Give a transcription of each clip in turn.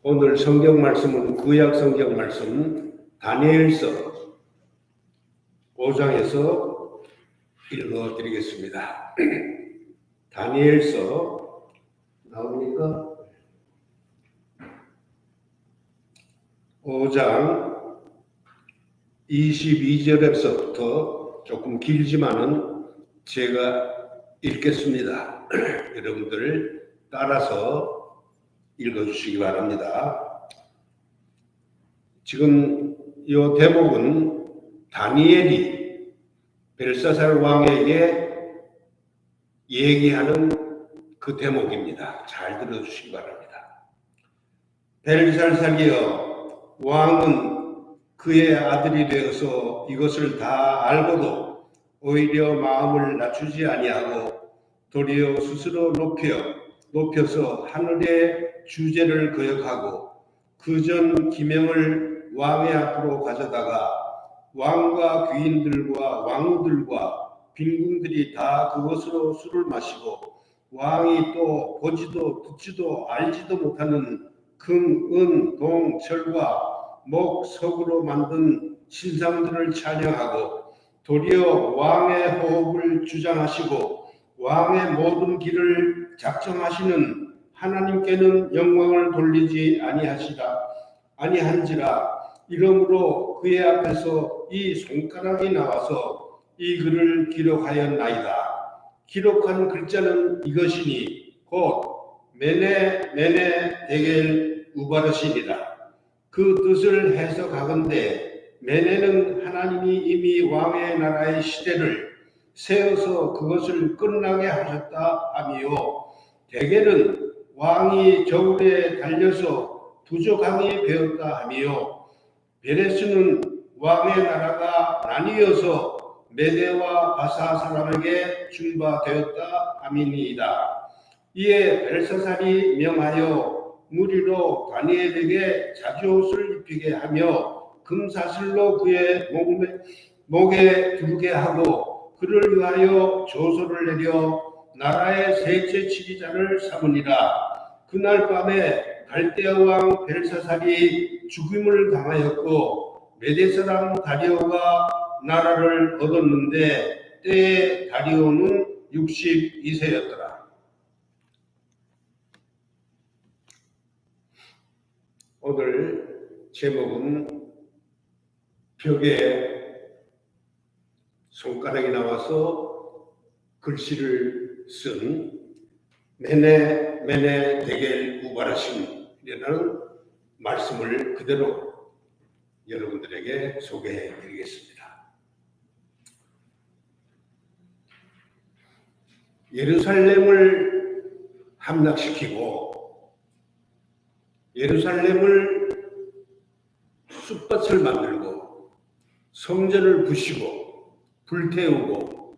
오늘 성경 말씀은 구약 성경 말씀 다니엘서 5장에서 읽어드리겠습니다. 다니엘서 나옵니까? 5장 22절에서부터 조금 길지만은 제가 읽겠습니다. 여러분들 따라서 읽어주시기 바랍니다. 지금 이 대목은 다니엘이 벨사살 왕에게 얘기하는 그 대목입니다. 잘 들어주시기 바랍니다. 벨사살이여, 왕은 그의 아들이 되어서 이것을 다 알고도 오히려 마음을 낮추지 아니하고 도리어 스스로 높여서 하늘의 주제를 거역하고 그 전 기명을 왕의 앞으로 가져다가 왕과 귀인들과 왕후들과 빈궁들이 다 그것으로 술을 마시고 왕이 또 보지도 듣지도 알지도 못하는 금, 은, 동, 철과 목, 석으로 만든 신상들을 찬양하고 도리어 왕의 호흡을 주장하시고 왕의 모든 길을 작정하시는 하나님께는 영광을 돌리지 아니한지라. 이러므로 그의 앞에서 이 손가락이 나와서 이 글을 기록하였나이다. 기록한 글자는 이것이니 곧 메네 데겔 우바르시니라. 그 뜻을 해석하건대 메네는 하나님이 이미 왕의 나라의 시대를 세워서 그것을 끝나게 하셨다 하미요, 데겔은 왕이 저울에 달려서 부족함이 되었다 하미요, 베레스는 왕의 나라가 나뉘어서 메대와 바사 사람에게 준바되었다 하미니이다. 이에 벨사살이 명하여 무리로 다니엘에게 자주옷을 입히게 하며 금사슬로 그의 목에 두르게 하고 그를 위하여 조서를 내려 나라의 셋째 지휘자를 삼으니라. 그날 밤에 갈대아 왕 벨사살이 죽임을 당하였고 메대 사람 다리오가 나라를 얻었는데 때에 다리오는 62세였더라. 오늘 제목은 벽에 손가락이 나와서 글씨를 쓴 메네 데겔 우바르신이라는 말씀을 그대로 여러분들에게 소개해 드리겠습니다. 예루살렘을 함락시키고 예루살렘을 쑥밭을 만들고 성전을 부시고 불태우고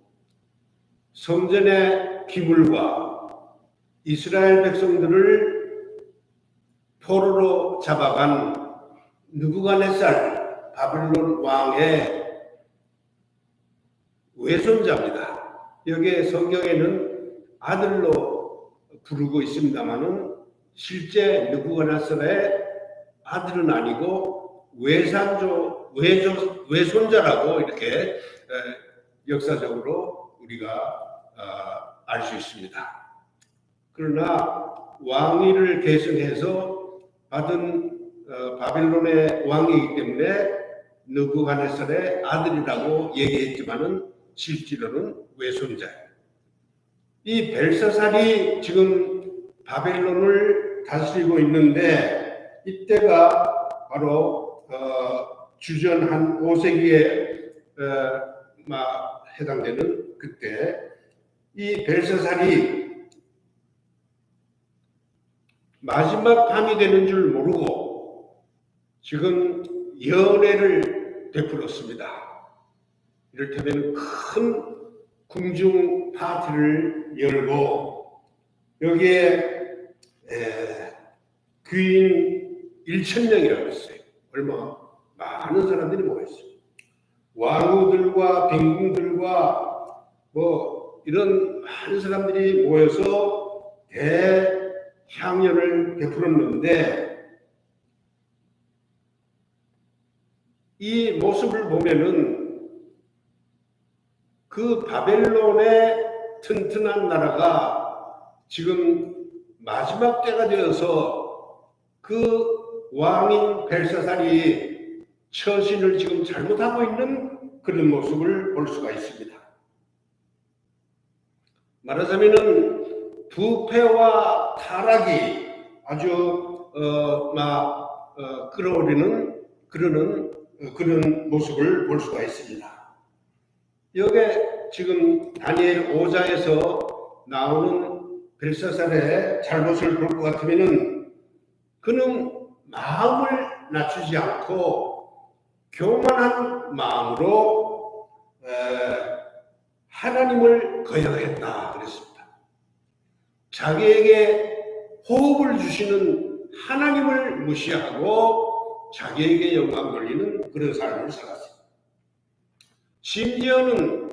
성전의 기물과 이스라엘 백성들을 포로로 잡아간 느부갓네살 바빌론 왕의 외손자입니다. 여기에 성경에는 아들로 부르고 있습니다만은 실제 느부갓네살의 아들은 아니고 외손자라고 이렇게 역사적으로 우리가 알 수 있습니다. 그러나 왕위를 계승해서 받은 바빌론의 왕이기 때문에 느부갓네살의 아들이라고 얘기했지만은 실제로는 외손자예요. 이 벨사살이 지금 바벨론을 다스리고 있는데 이때가 바로 주전 한 5세기에 해당되는 그때 이 벨사살이 마지막 밤이 되는 줄 모르고 지금 연회를 베풀었습니다. 이를테면 큰 궁중 파티를 열고 여기에 귀인 1,000명이라고 했어요. 얼마 많은 사람들이 모였어요. 왕후들과 빈궁들과 이런 많은 사람들이 모여서 대향연을 베풀었는데 이 모습을 보면은 그 바벨론의 튼튼한 나라가 지금 마지막 때가 되어서 그 왕인 벨사살이 처신을 지금 잘못하고 있는 그런 모습을 볼 수가 있습니다. 말하자면은 부패와 타락이 아주 끌어오르는 그런 모습을 볼 수가 있습니다. 여기에 지금 다니엘 5장에서 나오는 벨사살의 잘못을 볼 것 같으면은 그는 마음을 낮추지 않고 교만한 마음으로 하나님을 거역했다 그랬습니다. 자기에게 호흡을 주시는 하나님을 무시하고 자기에게 영광 돌리는 그런 삶을 살았습니다. 심지어는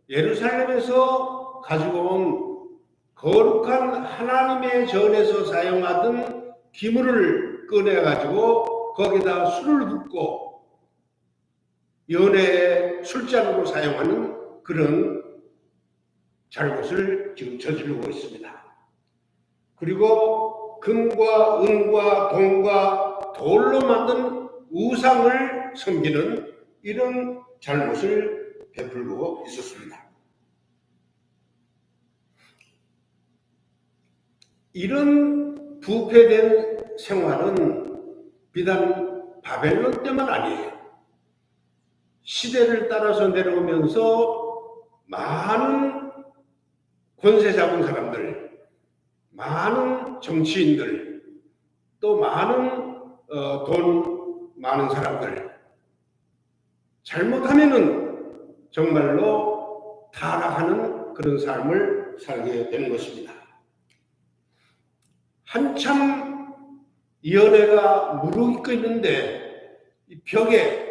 예루살렘에서 가지고 온 거룩한 하나님의 전에서 사용하던 기물을 꺼내가지고 거기다 술을 붓고 연회의 술잔으로 사용하는 그런 잘못을 지금 저지르고 있습니다. 그리고 금과 은과 동과 돌로 만든 우상을 섬기는 이런 잘못을 베풀고 있었습니다. 이런 부패된 생활은 비단 바벨론 때만 아니에요. 시대를 따라서 내려오면서 많은 권세 잡은 사람들, 많은 정치인들, 또 많은 돈 많은 사람들, 잘못하면은 정말로 타락하는 그런 삶을 살게 되는 것입니다. 한참 연회가 무르익고 있는데 이 벽에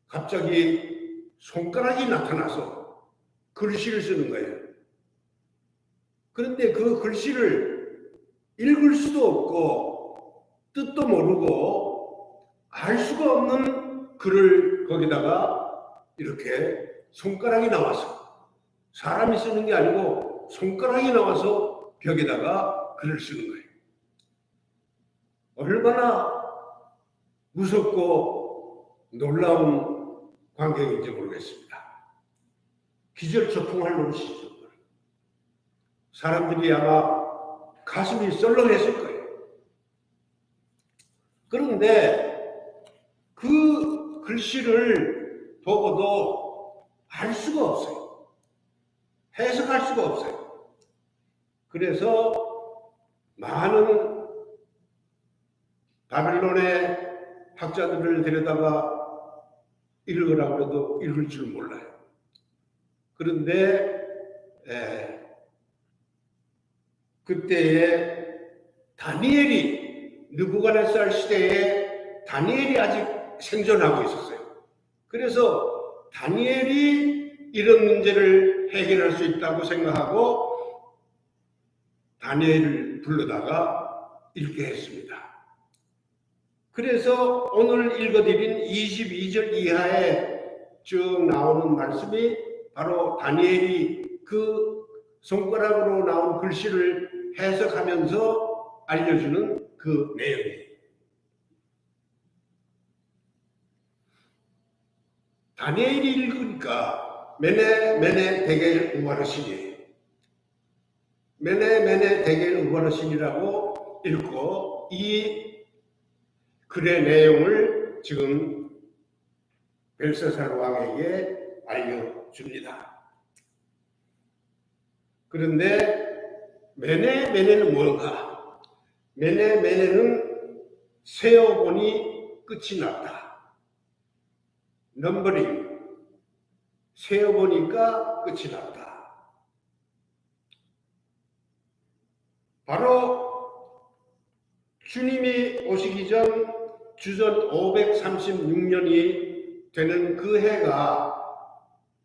갑자기 손가락이 나타나서 글씨를 쓰는 거예요. 그런데 그 글씨를 읽을 수도 없고 뜻도 모르고 알 수가 없는 글을 거기다가 이렇게 손가락이 나와서, 사람이 쓰는 게 아니고 손가락이 나와서 벽에다가 글을 쓰는 거예요. 얼마나 무섭고 놀라운 광경인지 모르겠습니다. 기절초풍할 노릇이죠. 사람들이 아마 가슴이 썰렁했을 거예요. 그런데 그 글씨를 보고도 알 수가 없어요. 해석할 수가 없어요. 그래서 많은 바벨론의 학자들을 데려다가 읽으라고 해도 읽을 줄 몰라요. 그런데 그때에 다니엘이, 느부갓네살 시대에 다니엘이 아직 생존하고 있었어요. 그래서 다니엘이 이런 문제를 해결할 수 있다고 생각하고 다니엘을 불러다가 읽게 했습니다. 그래서 오늘 읽어드린 22절 이하에 쭉 나오는 말씀이 바로 다니엘이 그 손가락으로 나온 글씨를 해석하면서 알려주는 그 내용이에요. 다니엘이 읽으니까 메네 데겔 우바르신이에요. 메네 데겔 우바르신이라고 읽고 이 글의 내용을 지금 벨사살 왕에게 알려줍니다. 그런데 메네는 뭔가? 메네는 세어보니 끝이 났다. 넘버링, 세어보니까 끝이 났다. 바로 주님이 오시기 전 주전 536년이 되는 그 해가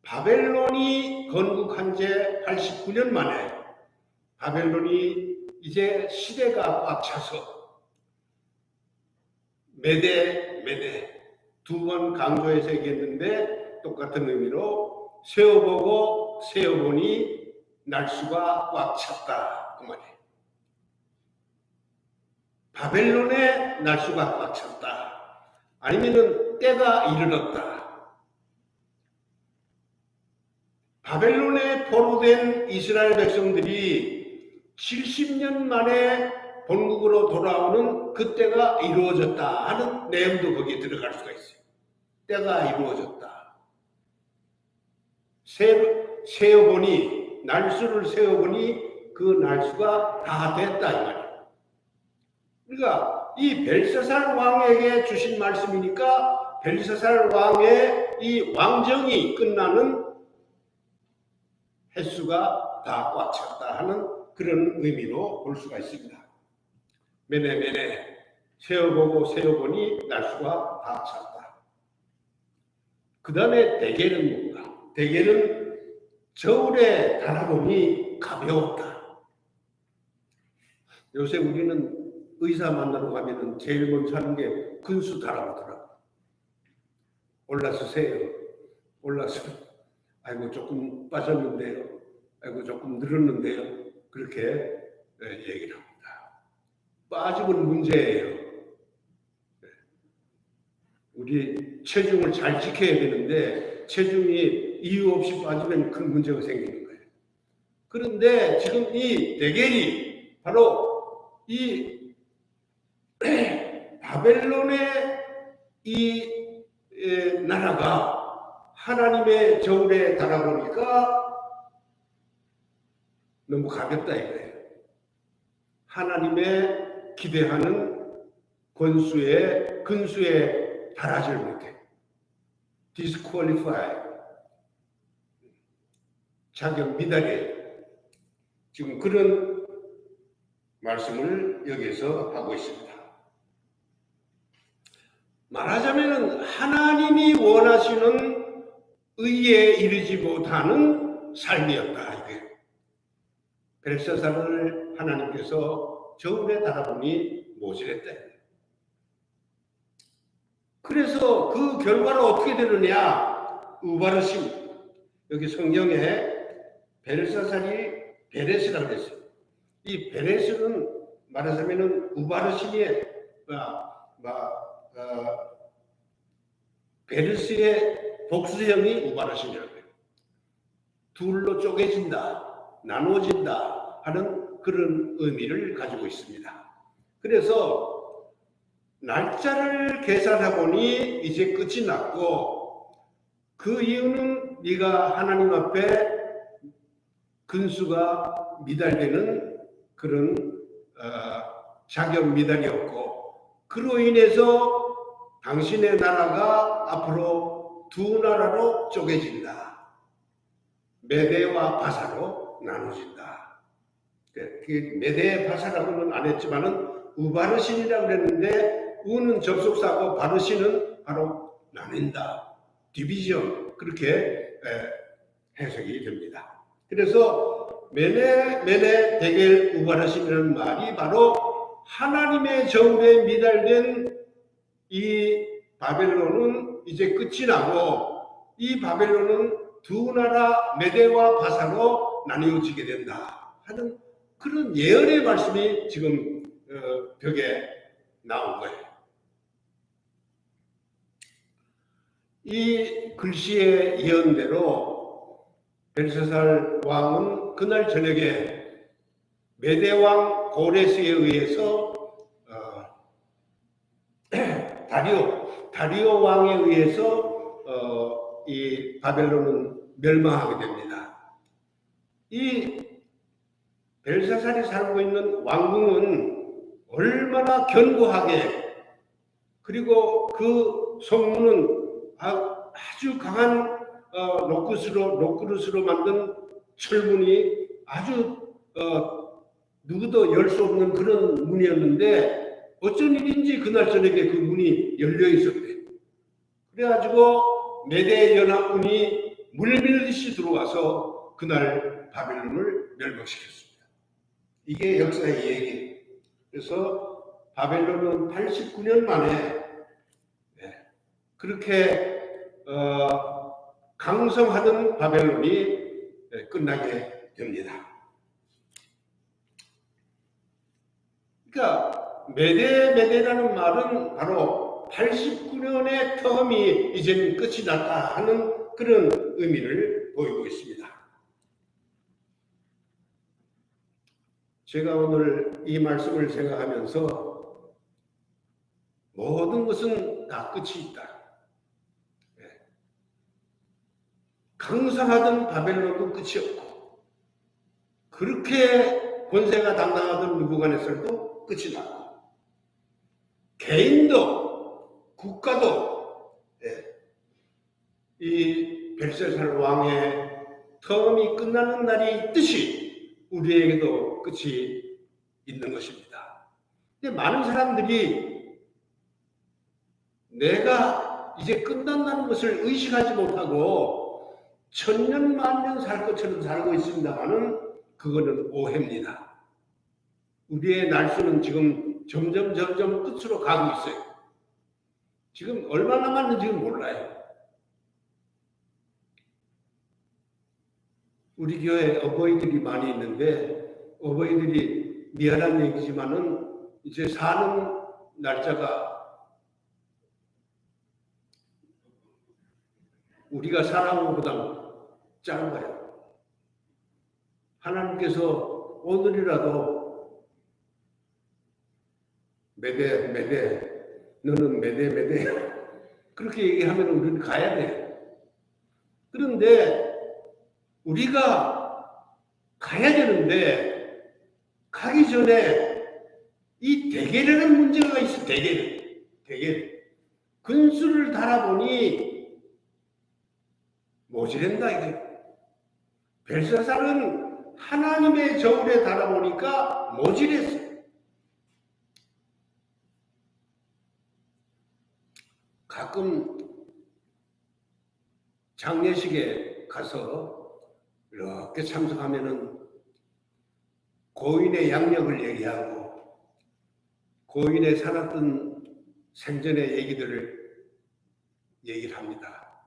바벨론이 건국한 지 89년 만에 바벨론이 이제 시대가 꽉 차서 메데 두 번 강조해서 얘기했는데 똑같은 의미로 세어보고 세어보니 날수가 꽉 찼다 그 말이에요. 바벨론의 날수가 꽉 찼다. 아니면은 때가 이르렀다. 바벨론에 포로된 이스라엘 백성들이 70년 만에 본국으로 돌아오는 그때가 이루어졌다 하는 내용도 거기에 들어갈 수가 있어요. 때가 이루어졌다. 세어보니 날수를 세어보니 그 날수가 다 됐다 이 말이에요. 그러니까 이 벨사살 왕에게 주신 말씀이니까 벨사살 왕의 이 왕정이 끝나는 횟수가 다 꽉 찼다 하는 그런 의미로 볼 수가 있습니다. 매네 세어보고 세어보니 날수가 다 찼다. 그 다음에 대개는 뭔가? 대개는 저울에 달아보니 가벼웠다. 요새 우리는 의사 만나러 가면은 제일 먼저 하는 게 근수 달아보더라고. 올라서 세요. 올라서 아이고 조금 빠졌는데요. 아이고 조금 늘었는데요. 그렇게 얘기를 합니다. 빠지면 문제예요. 우리 체중을 잘 지켜야 되는데 체중이 이유 없이 빠지면 큰 문제가 생기는 거예요. 그런데 지금 이 데겔이 바로 이 바벨론의 이 나라가 하나님의 저울에 달아보니까 너무 가볍다 이거예요. 하나님의 기대하는 근수에 달하지 못해. disqualify. 자격 미달이에요. 지금 그런 말씀을 여기서 하고 있습니다. 말하자면 하나님이 원하시는 의에 이르지 못하는 삶이었다 이거예요. 벨사살을 하나님께서 저울에 달아보니 모질했다. 그래서 그 결과는 어떻게 되느냐? 우바르심. 여기 성경에 벨사살이 베레스라고 했어요. 이 베레스는 말하자면 우바르심의 베르스의 복수형이 우바르심이라고 해요. 둘로 쪼개진다, 나누어진다 하는 그런 의미를 가지고 있습니다. 그래서 날짜를 계산해보니 이제 끝이 났고 그 이유는 네가 하나님 앞에 근수가 미달되는 그런 자격 미달이었고 그로 인해서 당신의 나라가 앞으로 두 나라로 쪼개진다. 메대와 바사로 나눠진다. 메대 바사라고는 안 했지만은 우바르신이라고 그랬는데 우는 접속사고 바르신은 바로 나뉜다. 디비전 그렇게 해석이 됩니다. 그래서 메네 데겔 우바르신이라는 말이 바로 하나님의 저울에 미달된 이 바벨론은 이제 끝이 나고 이 바벨론은 두 나라 메대와 바사로 나뉘어지게 된다 하는 그런 예언의 말씀이 지금 벽에 나온 거예요. 이 글씨의 예언대로 벨사살 왕은 그날 저녁에 메대 왕 고레스에 의해서 다리오 왕에 의해서 이 바벨론은 멸망하게 됩니다. 이 벨사살이 살고 있는 왕궁은 얼마나 견고하게 그리고 그 성문은 아주 강한 록그릇으로 만든 철문이 아주 누구도 열 수 없는 그런 문이었는데 어쩐 일인지 그날 저녁에 그 문이 열려 있었대. 그래가지고 메대 연합군이 물밀듯이 들어와서 그날 바벨론을 멸망시켰습니다. 이게 역사의 얘기예요. 그래서 바벨론은 89년 만에 그렇게 강성하던 바벨론이 끝나게 됩니다. 그러니까 메데라는 말은 바로 89년의 텀이 이제는 끝이 났다 하는 그런 의미를 보이고 있습니다. 제가 오늘 이 말씀을 생각하면서 모든 것은 다 끝이 있다. 강성하던 바벨론도 끝이 없고, 그렇게 권세가 당당하던 느부갓네살도 끝이 나고, 개인도 국가도 이 벨사살 왕의 텀이 끝나는 날이 있듯이 우리에게도 끝이 있는 것입니다. 근데 많은 사람들이 내가 이제 끝난다는 것을 의식하지 못하고 천년 만년 살 것처럼 살고 있습니다만은 그거는 오해입니다. 우리의 날수는 지금 점점 끝으로 가고 있어요. 지금 얼마 남았는지 몰라요. 우리 교회에 어버이들이 많이 있는데 어버이들이 미안한 얘기지만은 이제 사는 날짜가 우리가 사는 것보다 짧은 거예요. 하나님께서 오늘이라도 메대 너는 메대 그렇게 얘기하면 우리는 가야 돼요. 그런데 우리가 가야 되는데 가기 전에 이 대계라는 문제가 있어. 대계 근수를 달아보니 모자란다 이게. 벨사살은 하나님의 저울에 달아보니까 모질했어. 가끔 장례식에 가서 이렇게 참석하면은 고인의 양력을 얘기하고 고인의 살았던 생전의 얘기를 합니다.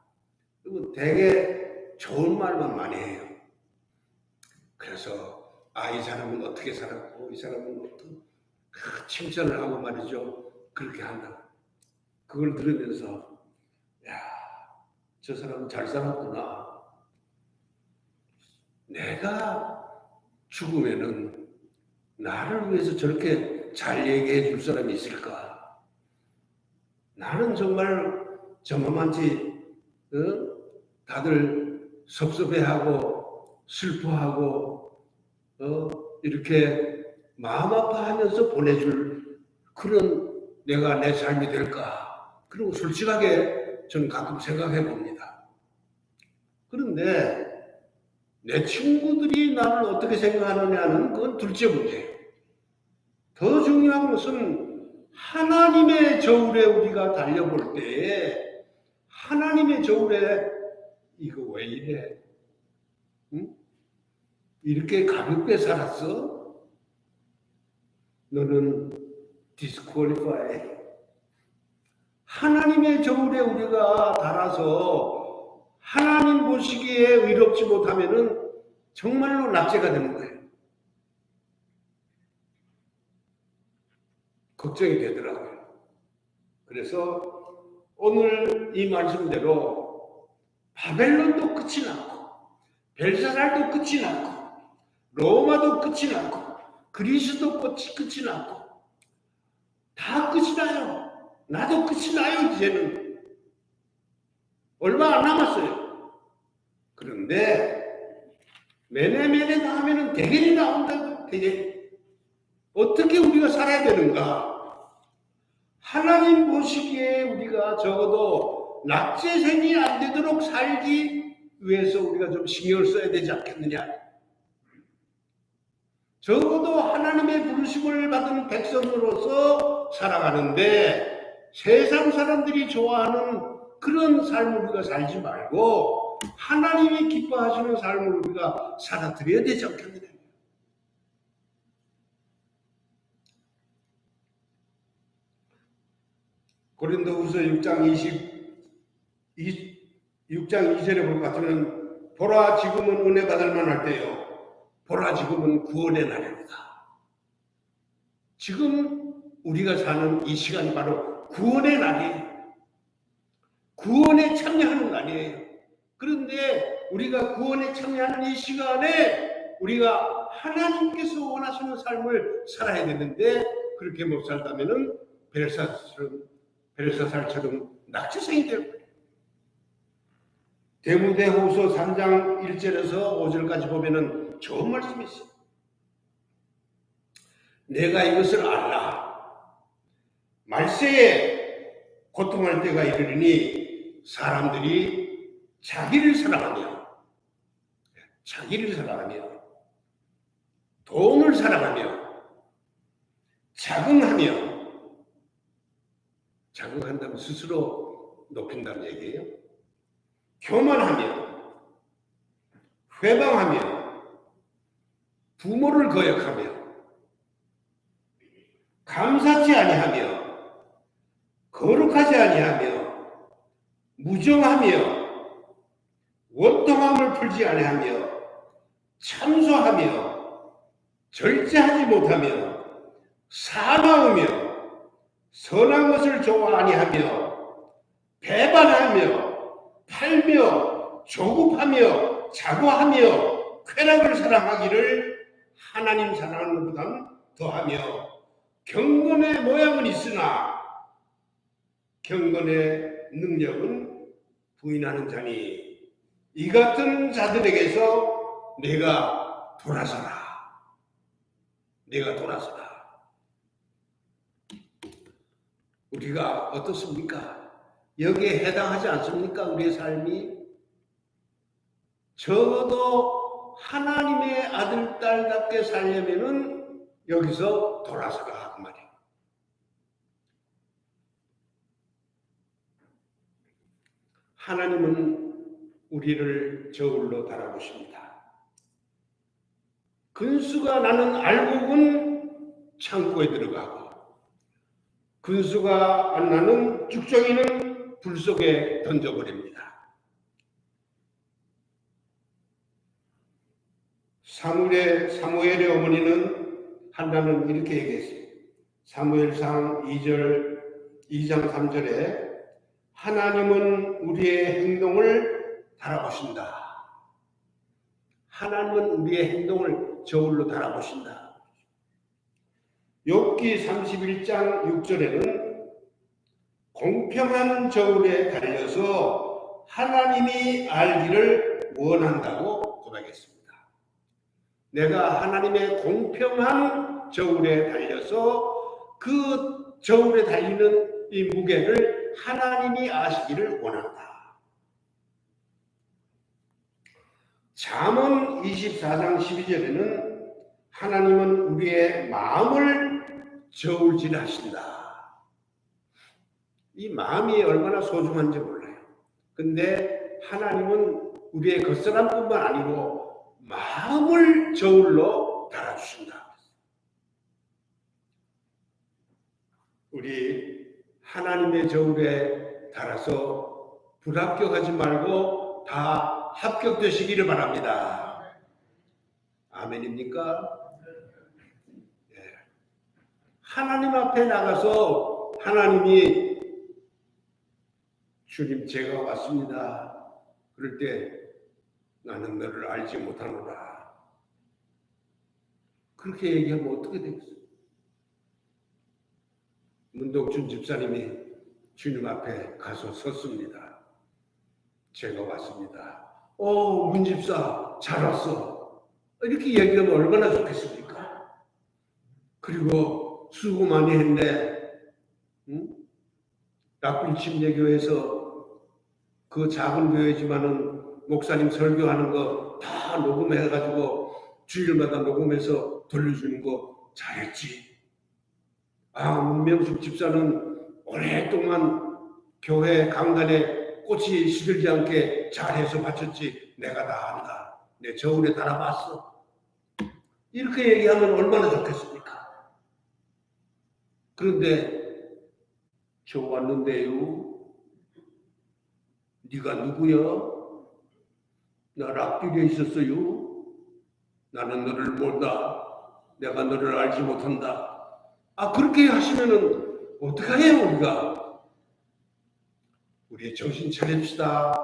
그리고 되게 좋은 말만 많이 해요. 그래서 이 사람은 어떻게 살았고 이 사람은 어떻게 칭찬을 하고 말이죠. 그렇게 한다. 그걸 들으면서 저 사람은 잘 살았구나. 내가 죽으면은 나를 위해서 저렇게 잘 얘기해 줄 사람이 있을까? 나는 정말 저만치 다들 섭섭해하고 슬퍼하고 이렇게 마음 아파하면서 보내줄 그런 내가 내 삶이 될까? 그리고 솔직하게 저는 가끔 생각해 봅니다. 그런데 내 친구들이 나를 어떻게 생각하느냐는 그건 둘째 문제예요. 더 중요한 것은 하나님의 저울에 우리가 달려볼 때에 하나님의 저울에 이거 왜 이래? 응? 이렇게 가볍게 살았어? 너는 disqualify. 하나님의 저울에 우리가 달아서 하나님 보시기에 의롭지 못하면은 정말로 낙제가 되는 거예요. 걱정이 되더라고요. 그래서 오늘 이 말씀대로 바벨론도 끝이 났고 벨사살도 끝이 났고 로마도 끝이 났고 그리스도 끝이 났고 다 끝이 나요. 나도 끝이 나요. 이제는 얼마 안 남았어요. 그런데 메네다 하면은 대결이 나온다고. 대결. 어떻게 우리가 살아야 되는가? 하나님 보시기에 우리가 적어도 낙제생이 안 되도록 살기 위해서 우리가 좀 신경을 써야 되지 않겠느냐? 적어도 하나님의 부르심을 받은 백성으로서 살아가는데 세상 사람들이 좋아하는 그런 삶을 우리가 살지 말고 하나님이 기뻐하시는 삶을 우리가 살아드려야 되지 않겠느냐? 고린도후서 6장 6장 2절에 볼 것 같으면 보라 지금은 은혜 받을 만할 때요 보라 지금은 구원의 날입니다. 지금 우리가 사는 이 시간이 바로 구원의 날이에요. 구원에 참여하는 날이에요. 그런데 우리가 구원에 참여하는 이 시간에 우리가 하나님께서 원하시는 삶을 살아야 되는데 그렇게 못 살다면은 벨사살처럼 낙지성이 되는 거예요. 디모데후서 3장 1절에서 5절까지 보면은 좋은 말씀이 있어요. 내가 이것을 알라. 말세에 고통할 때가 이르리니 사람들이 자기를 사랑하며 돈을 사랑하며 자긍한다면 스스로 높인다는 얘기예요. 교만하며 회방하며 부모를 거역하며 감사치 아니하며 거룩하지 아니하며 무정하며 원통함을 풀지 아니하며 참소하며 절제하지 못하며 사나우며 선한 것을 좋아 아니하며 배반하며 팔며 조급하며 자고하며 쾌락을 사랑하기를 하나님 사랑하는 것보다 더하며 경건의 모양은 있으나 경건의 능력은 부인하는 자니 이 같은 자들에게서 내가 돌아서라. 우리가 어떻습니까? 여기에 해당하지 않습니까? 우리의 삶이 적어도 하나님의 아들, 딸답게 살려면은 여기서 돌아서라 그 말이에요. 하나님은 우리를 저울로 달아보십니다. 근수가 나는 알곡은 창고에 들어가고 근수가 안 나는 죽정이는 불 속에 던져버립니다. 사무엘의 어머니는 한나는 이렇게 얘기했어요. 사무엘상 2장 3절에 하나님은 우리의 행동을 달아보신다. 하나님은 우리의 행동을 저울로 달아보신다. 욥기 31장 6절에는 공평한 저울에 달려서 하나님이 알기를 원한다고 고백했습니다. 내가 하나님의 공평한 저울에 달려서 그 저울에 달리는 이 무게를 하나님이 아시기를 원한다. 잠언 24장 12절에는 하나님은 우리의 마음을 저울질하신다. 이 마음이 얼마나 소중한지 몰라요. 근데 하나님은 우리의 겉사람뿐만 아니고 마음을 저울로 달아주신다. 우리 하나님의 저울에 달아서 불합격하지 말고 다 합격되시기를 바랍니다. 아멘입니까? 네. 하나님 앞에 나가서 하나님이 주님 제가 왔습니다. 그럴 때 나는 너를 알지 못하노라. 그렇게 얘기하면 어떻게 되겠어요? 문덕준 집사님이 주님 앞에 가서 섰습니다. 제가 왔습니다. 문 집사 잘 왔어. 이렇게 얘기하면 얼마나 좋겠습니까? 그리고 수고 많이 했네. 낙빈 침례교회에서 그 작은 교회지만은 목사님 설교하는 거 다 녹음해가지고 주일마다 녹음해서 돌려주는 거 잘했지. 문명숙 집사는 오랫동안 교회 강단에 꽃이 시들지 않게 잘해서 바쳤지. 내가 다 안다. 내 저울에 달아봤어. 이렇게 얘기하면 얼마나 좋겠습니까? 그런데 저 왔는데요. 네가 누구야? 나 락길에 있었어요. 나는 너를 몰라. 내가 너를 알지 못한다. 그렇게 하시면은 어떡해요 우리가? 우리 정신 차립시다.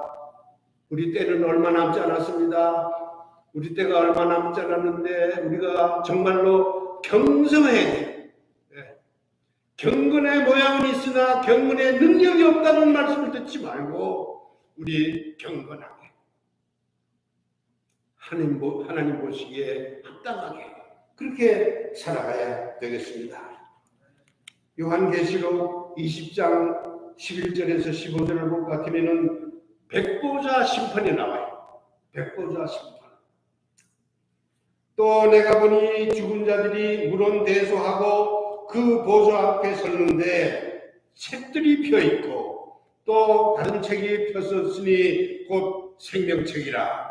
우리 때는 얼마 남지 않았습니다. 우리 때가 얼마 남지 않았는데 우리가 정말로 경성해야 돼요. 경건의 모양은 있으나 경건의 능력이 없다는 말씀을 듣지 말고 우리 경건하게 하나님 보시기에 합당하게 그렇게 살아가야 되겠습니다. 요한계시록 20장 11절에서 15절을 볼 것 같으면 백보자 심판이 나와요. 백보자 심판. 또 내가 보니 죽은 자들이 물론대소하고 그 보좌 앞에 섰는데 책들이 펴있고 또 다른 책이 펴섰으니 곧 생명책이라.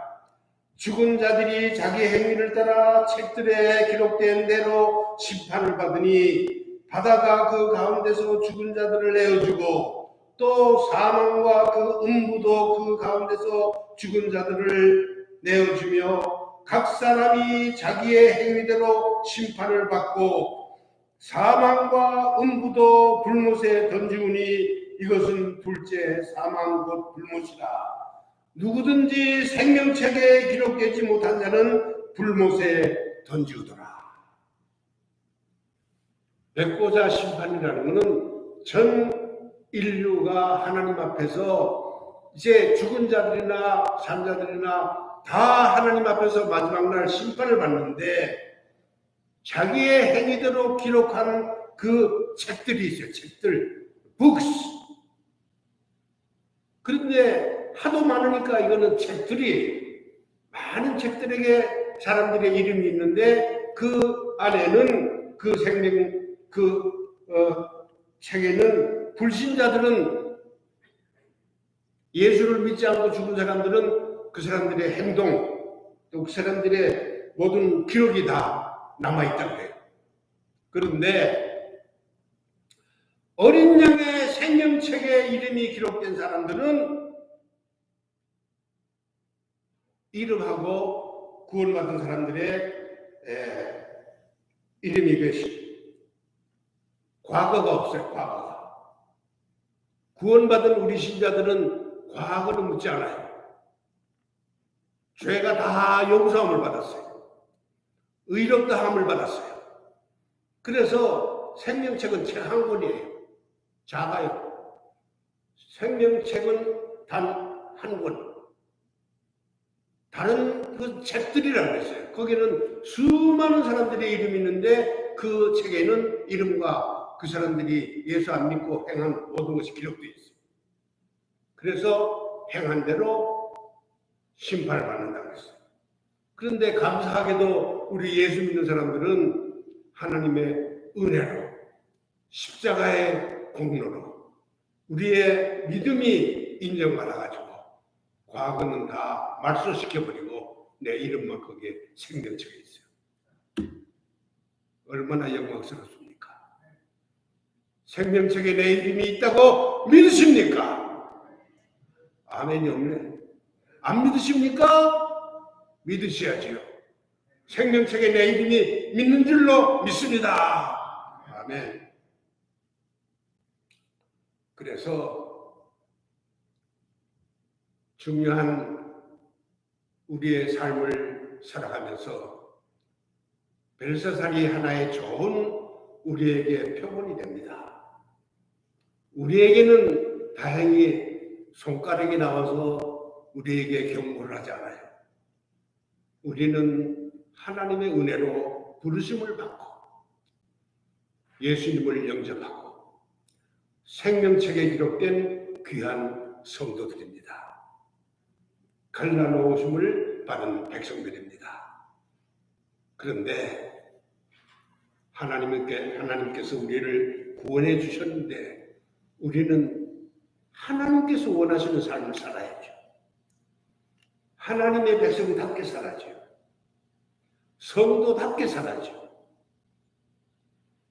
죽은 자들이 자기 행위를 따라 책들에 기록된 대로 심판을 받으니 바다가 그 가운데서 죽은 자들을 내어주고 또 사망과 그 음부도 그 가운데서 죽은 자들을 내어주며 각 사람이 자기의 행위대로 심판을 받고 사망과 음부도 불못에 던지우니 이것은 둘째 사망 곧 불못이라. 누구든지 생명책에 기록되지 못한 자는 불못에 던지우더라. 백보자 심판이라는 것은 전 인류가 하나님 앞에서 이제 죽은 자들이나 산 자들이나 다 하나님 앞에서 마지막 날 심판을 받는데 자기의 행위대로 기록한 그 책들이 있어요. 책들, books. 그런데 하도 많으니까 이거는 책들이 많은 책들에게 사람들의 이름이 있는데 그 안에는 그 책에는 불신자들은 예수를 믿지 않고 죽은 사람들은 그 사람들의 행동 또 그 사람들의 모든 기록이 다 남아있다고 해요. 그런데 어린 양의 생명책에 이름이 기록된 사람들은 이름하고 구원받은 사람들의 이름이 과거가 없어요. 과거가. 구원받은 우리 신자들은 과거를 묻지 않아요. 죄가 다 용서함을 받았어요. 의롭다함을 받았어요. 그래서 생명책은 책 한 권이에요. 작아요. 생명책은 단 한 권. 다른 그 책들이라고 했어요. 거기는 수많은 사람들의 이름이 있는데 그 책에는 이름과 그 사람들이 예수 안 믿고 행한 모든 것이 기록되어 있어요. 그래서 행한 대로 심판을 받는다고 했어요. 그런데 감사하게도 우리 예수 믿는 사람들은 하나님의 은혜로 십자가의 공로로 우리의 믿음이 인정받아가지고 과거는 다 말소시켜버리고 내 이름만 거기에 생명책에 있어요. 얼마나 영광스럽습니까? 생명책에 내 이름이 있다고 믿으십니까? 아멘이 없네. 안 믿으십니까? 믿으셔야지요. 생명책에 내 이름이 믿는 줄로 믿습니다. 아멘. 그래서 중요한 우리의 삶을 살아가면서 벨사살이 하나의 좋은 우리에게 표본이 됩니다. 우리에게는 다행히 손가락이 나와서 우리에게 경고를 하지 않아요. 우리는 하나님의 은혜로 부르심을 받고 예수님을 영접하고 생명책에 기록된 귀한 성도들입니다. 갈라놓으심을 받은 백성들입니다. 그런데 하나님께서 우리를 구원해 주셨는데 우리는 하나님께서 원하시는 삶을 살아야죠. 하나님의 백성답게 살아야죠. 성도답게 살아야죠.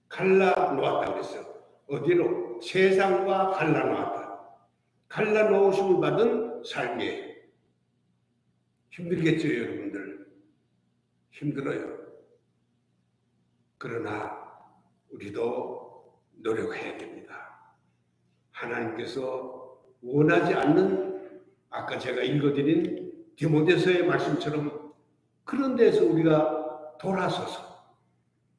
갈라놓았다고 그랬어요. 어디로? 세상과 갈라놓았다. 갈라놓으심을 받은 삶이 힘들겠죠, 여러분들. 힘들어요. 그러나 우리도 노력해야 됩니다. 하나님께서 원하지 않는, 아까 제가 읽어드린 디모데서의 말씀처럼 그런 데서 우리가 돌아서서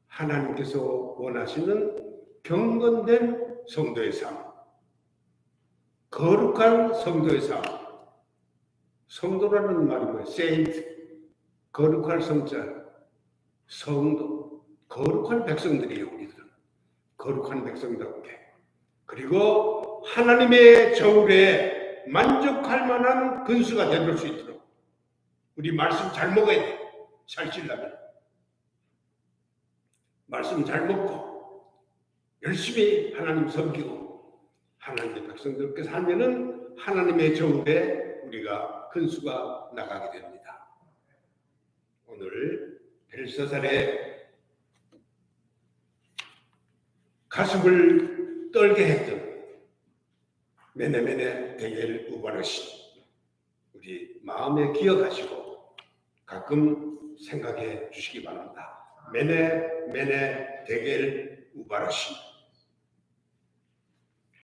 하나님께서 원하시는 경건된 성도의 삶, 거룩한 성도의 삶. 성도라는 말이 뭐예요? 세인트, 거룩할 성자, 성도, 거룩한 백성들이에요. 우리들은 거룩한 백성답게, 그리고 하나님의 저울에 만족할 만한 근수가 될 수 있도록 우리 말씀 잘 먹어야 돼. 살찌려면 말씀 잘 먹고 열심히 하나님 섬기고 하나님의 백성들께 살면은 하나님의 저울에 우리가 근수가 나가게 됩니다. 오늘 벨사살의 가슴을 떨게 했던 메네메네 데겔 우바르신 우리 마음에 기억하시고 가끔 생각해 주시기 바랍니다. 메네메네 데겔 우바르신